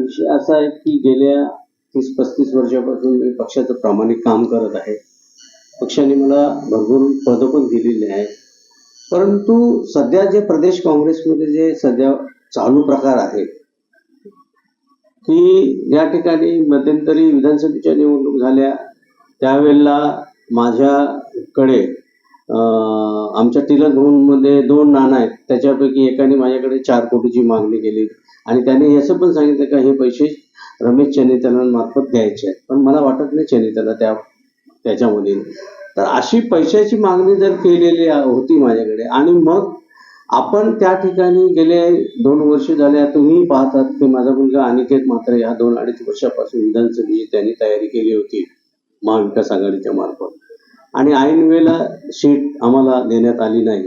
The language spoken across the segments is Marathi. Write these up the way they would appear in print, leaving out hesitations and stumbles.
विषय असा आहे की गेल्या 30-35 वर्षापासून मी पक्षाचं प्रामाणिक काम करत आहे. पक्षाने मला भरपूर पदं पण दिलेली आहेत. परंतु सध्या जे प्रदेश काँग्रेसमध्ये जे सध्या चालू प्रकार आहे की या ठिकाणी मध्यंतरी विधानसभेच्या निवडणूक झाल्या त्यावेळेला माझ्याकडे आमच्या टिळक भवनमध्ये 2 नाणं आहेत. त्याच्यापैकी एकाने माझ्याकडे 4 कोटीची मागणी केली आणि त्याने असं पण सांगितलं का हे पैसे रमेश चेन्नीतालांमार्फत द्यायचे आहेत. पण मला वाटत नाही चेन्नीताला त्याच्यामध्ये. तर अशी पैशाची मागणी जर केलेली होती माझ्याकडे आणि मग आपण त्या ठिकाणी गेले 2 वर्ष झाले तुम्ही पाहतात की माझा मुलगा अनिकेत मात्र या 2-2.5 वर्षापासून विधानसभेची त्यांनी तयारी केली होती महाविकास आघाडीच्या मार्फत आणि ऐन वेळेला सीट आम्हाला देण्यात आली नाही.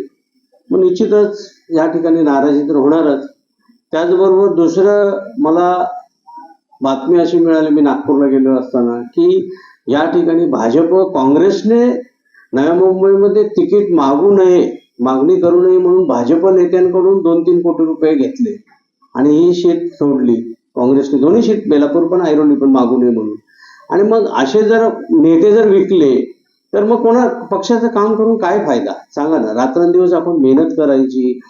मग निश्चितच या ठिकाणी नाराजी तर होणारच. त्याचबरोबर दुसरं मला बातमी अशी मिळाली मी नागपूरला गेलो असताना की या ठिकाणी भाजप काँग्रेसने नव्या मुंबईमध्ये तिकीट मागणी करू नये म्हणून भाजप नेत्यांकडून 2-3 कोटी रुपये घेतले आणि ही सीट सोडली काँग्रेसने. दोन्ही सीट बेलापूर पण ऐरोली पण मागू नये म्हणून. आणि मग असे जर नेते जर विकले तर मग कोणा पक्षाचं काम करून काय फायदा सांगा ना. रात्रंदिवस आपण मेहनत करायची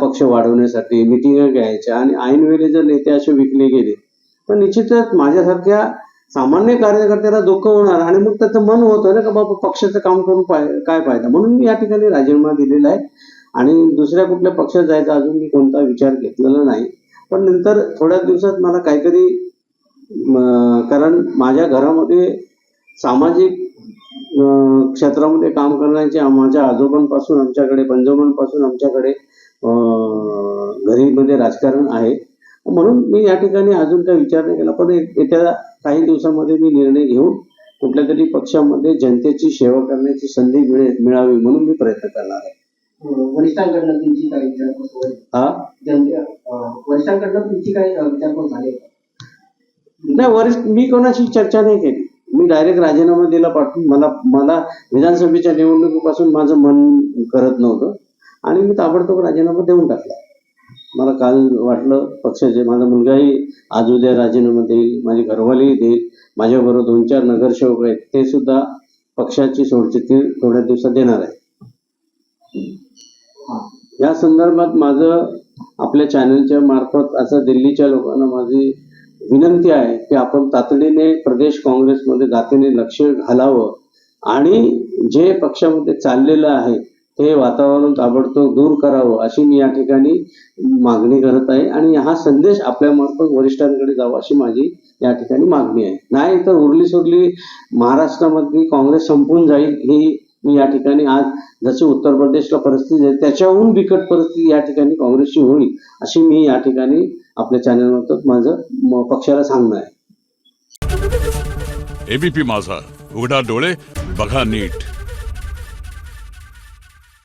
पक्ष वाढवण्यासाठी मिटिंग घ्यायच्या आणि ऐन वेळेला जर नेते असे विकले गेले तर निश्चितच माझ्यासारख्या सामान्य कार्यकर्त्याला दुःख होणार आणि मग त्याचं मन होतं ना का बाबा पक्षाचं काम करून काय फायदा. म्हणून मी या ठिकाणी राजीनामा दिलेला आहे आणि दुसऱ्या कुठल्या पक्षात जायचा अजून मी कोणता विचार घेतलेला नाही. पण नंतर थोड्या दिवसात मला काहीतरी कारण माझ्या घरामध्ये सामाजिक क्षेत्रामध्ये काम करण्याचे माझ्या आजोबांपासून आमच्याकडे पंजोबांपासून आमच्याकडे घरीमध्ये राजकारण आहे. म्हणून मी या ठिकाणी अजून काही विचार नाही केला. पण येत्या काही दिवसामध्ये मी निर्णय घेऊन कुठल्या तरी पक्षामध्ये जनतेची सेवा करण्याची संधी मिळावी म्हणून मी प्रयत्न करणार आहे. वरिष्ठांकडनं तुमची काही विचारपूस वरिष्ठांकडनं तुमची काही विचारपूस झाली नाही? वरिष्ठ मी कोणाशी चर्चा नाही केली. मी डायरेक्ट राजीनामा दिला पाठवून. मला विधानसभेच्या निवडणुकीपासून माझं मन करत नव्हतं आणि मी ताबडतोब राजीनामा देऊन टाकला. मला काल वाटलं पक्षाचे माझा मुलगाही आज उद्या राजीनामा देईल, माझी घरवालीही देईल, माझ्याबरोबर 2-4 नगरसेवक आहेत ते सुद्धा पक्षाची सोडचिठ्ठी थोड्या दिवसात देणार आहे. या संदर्भात माझं आपल्या चॅनलच्या मार्फत असं दिल्लीच्या लोकांना माझी विनंती आहे की आपण तातडीने प्रदेश काँग्रेसमध्ये जातीने लक्ष घालावं आणि जे पक्षामध्ये चाललेलं आहे ते वातावरण ताबडतोब दूर करावं अशी मी या ठिकाणी मागणी करत आहे आणि हा संदेश आपल्या मार्फत वरिष्ठांकडे जावा अशी माझी या ठिकाणी मागणी आहे. नाही तर उरली सुरली महाराष्ट्रामध्ये काँग्रेस संपून जाईल ही मी या ठिकाणी आज जशी उत्तर प्रदेशला परिस्थिती आहे त्याच्याहून बिकट परिस्थिती या ठिकाणी काँग्रेसची होईल अशी मी या ठिकाणी आपल्या चॅनलमार्फत माझं पक्षाला सांगणं आहे. एबीपी माझा, उघडा डोळे बघा नीट.